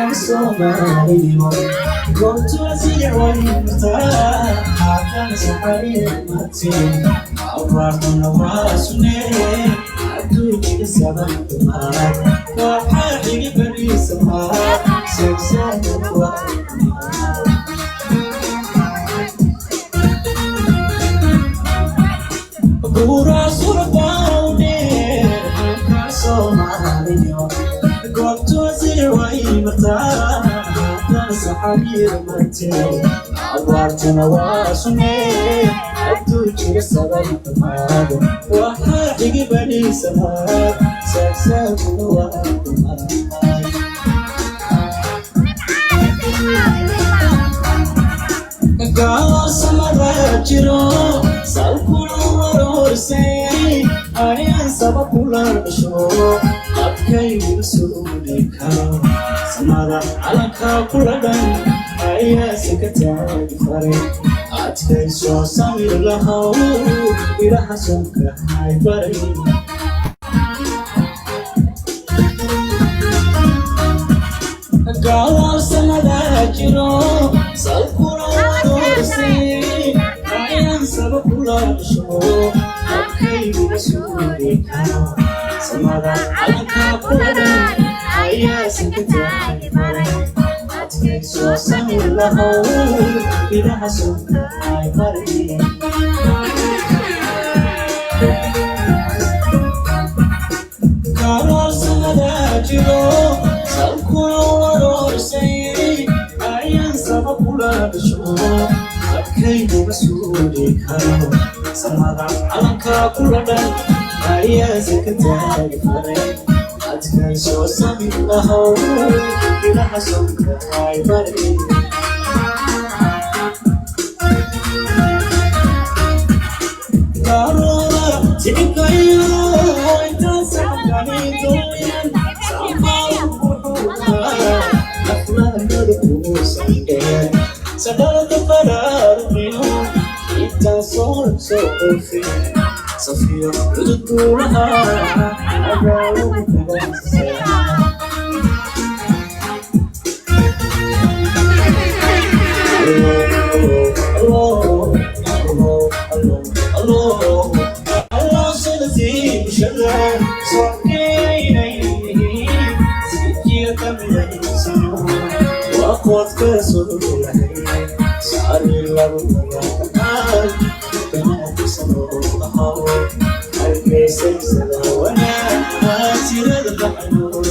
Somali, go to a city where you start. I've Sahari, Martin. I'll run on a wasune. I do it in 7 to my. But I think it is a hard. Success to what? Gura Surabao, Somali. Go to a city where you start. Sahari, Martin. I'll run on a wasune. I do it in 7 to my. But I think it is a hard. Success to what? Gawa samara jiro salkulu warose ayan sabapular sho apkay usuli karo samara alaka kuladan aya sekata fare atkay so samir lahaw iraha sonka hay bari Gawa samara jiro salkulu ayan sabapular sho apkay usuli karo samara alaka kuladan aya sekata fare atkay so samir lahaw iraha sonka hay bari Gawa samara jiro salkulu warose ayan sabapular sho apkay usuli karo samara alaka kuladan aya sekata fare atkay so samir lahaw iraha sonka hay bari Karora tikayo ita sakani doyan sampai Nakla nadu sande sadar parar mino ita sol so fi Sofia tudura agalu kabasa Allah selesai bersyukur Sokai Sikir kami semua Wakwat kesuruhan Sari lalu mengatakan Kenapa semua hal Al-Mesir selawana Sirah depanul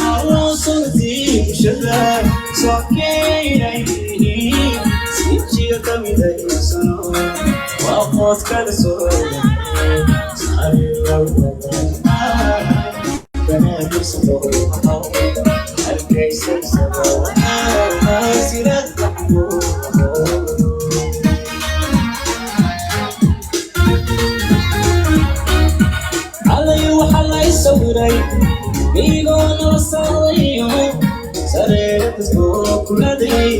Allah selesai bersyukur Sokai Sikir kami dari sana Wakwat kesuruhan Sari lalu mengatakan Kenapa semua hal Al-Mesir selawana Sirah depanul waxalay sawiray biigona wasaqayo sareedasoo kuladay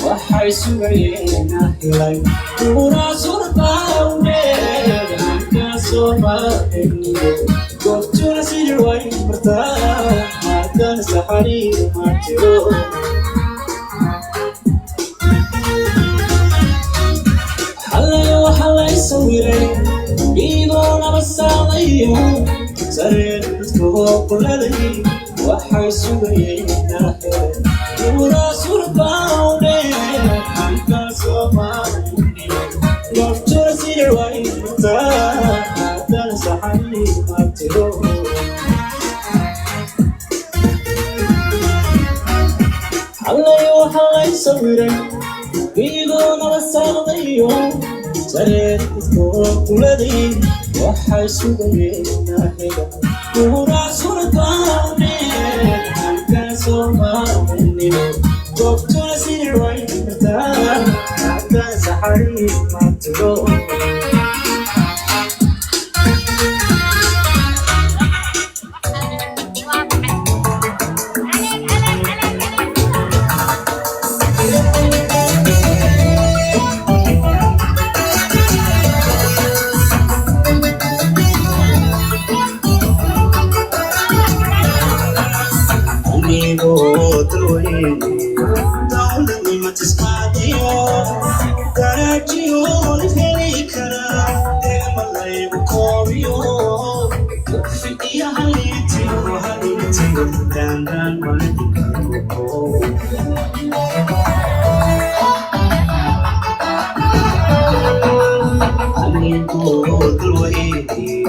waxay sugayeen helay kuna surqawne kaasoo maahniyo goobtuna sidii way martaa haddana saxari martiro waxalay sawiray biigona wasaqayo sareedasoo kuladay waxay sugayeen helay kuna surqawne kaasoo maahniyo goobtuna sidii way martaa haddana saxari martiro waxalay sawiray biigona wasaqayo sareedasoo kuladay waxay sugayeen helay kuna surqawne kaasoo maahniyo goobtuna sidii way martaa haddana saxari martiro يقول الوهيدي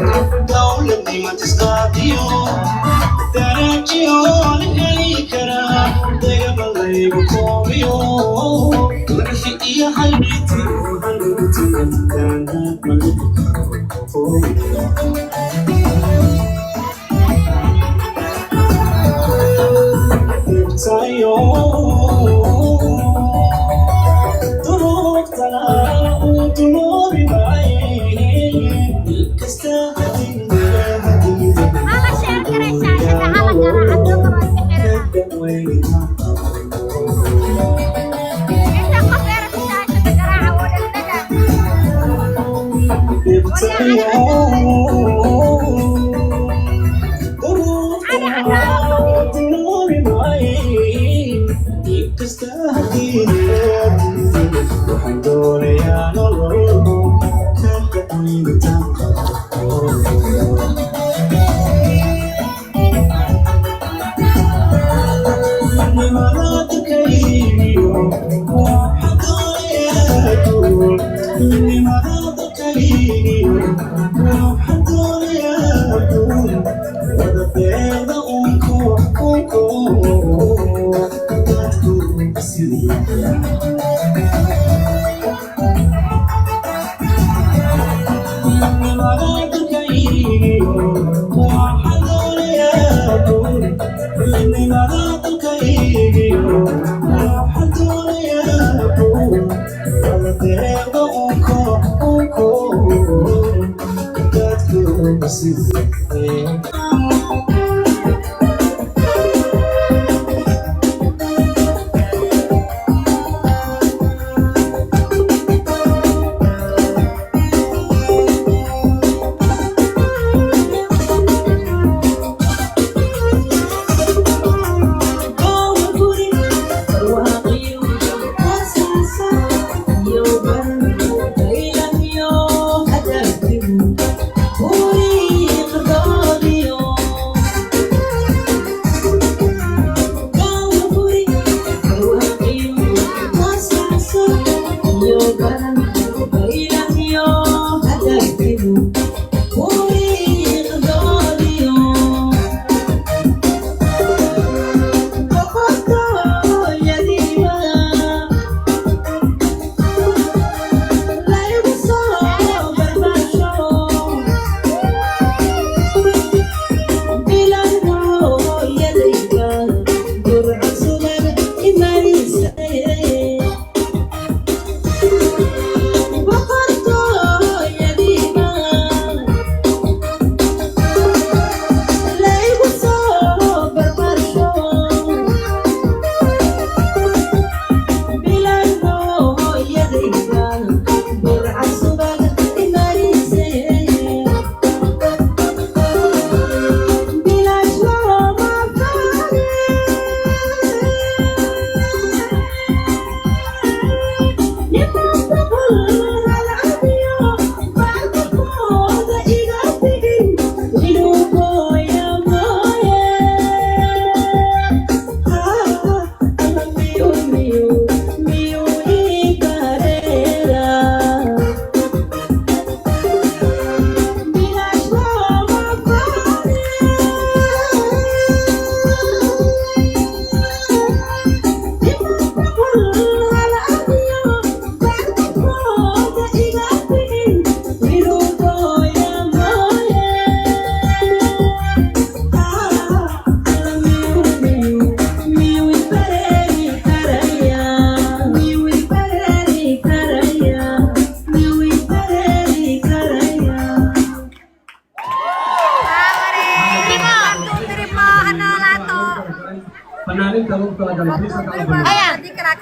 دولتي ما تستطيع تراجعون إليكنا دقم الليل قوميو ورفي يا حبيبتي وهلوتي كانت ملكي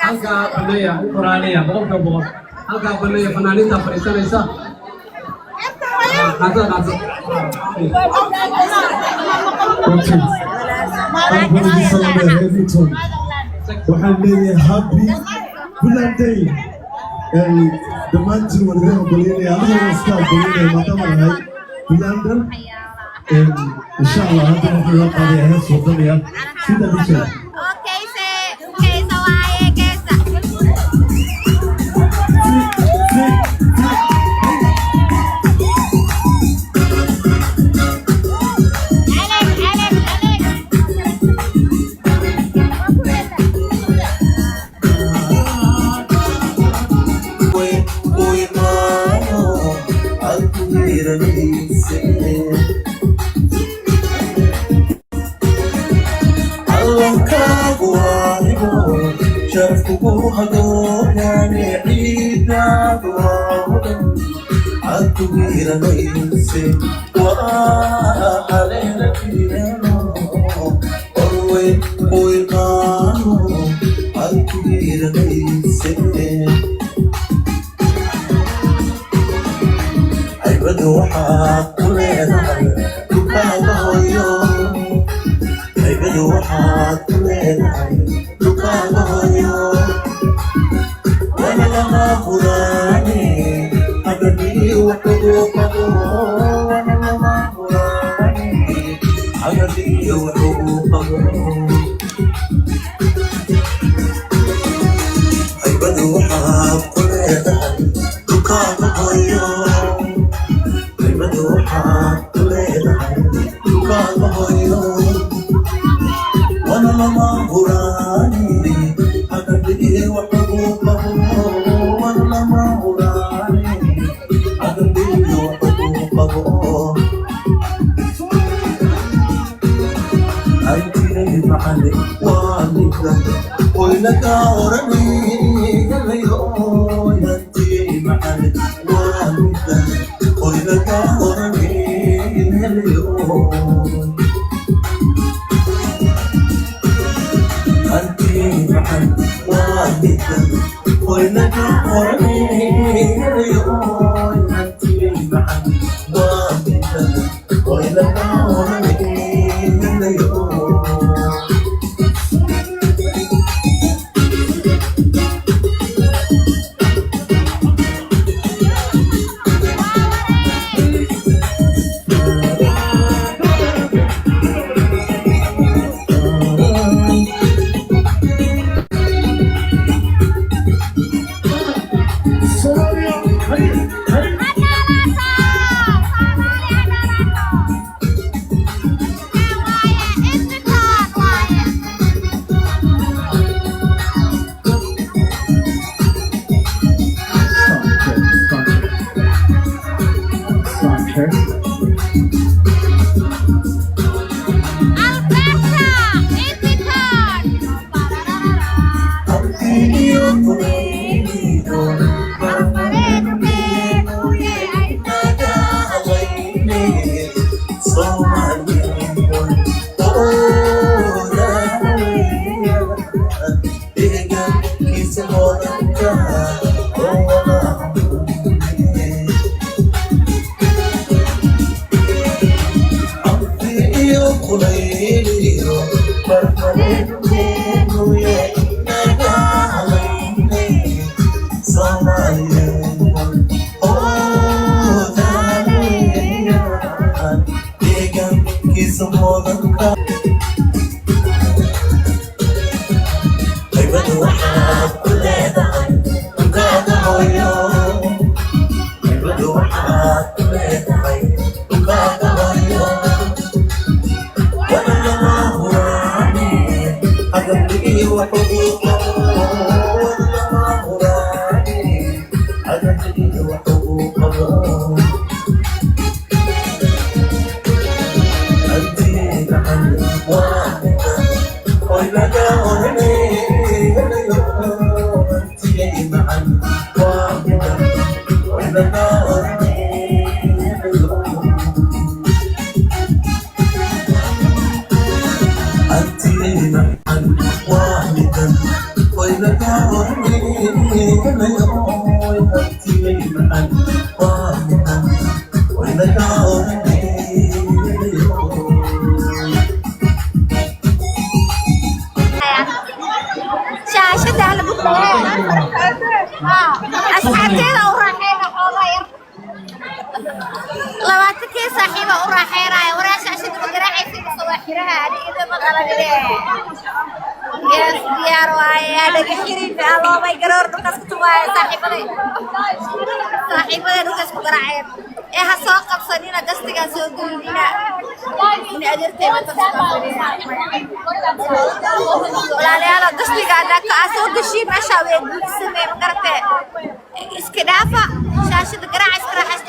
halka banaya quraaniya boqolka boqol halka banaya fanaaniinta fariisanaysa waxaan leeyahay happy birthday dhammaantiin wadadan golinaya anigoo iska golinaya maadaama lahay bilander insha allah hadda waxaan loo qaaday hees waddanaya sida bisha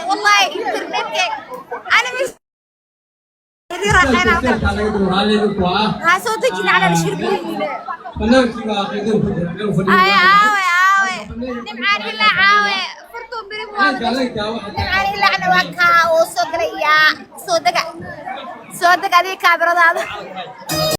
والله واي انترنت انا مش ها صوتك على الشربين اي عاوي نمعان الا عاوي فرتو بريم نمعان الا انا وكا وصدق يا صدق دي كاميرا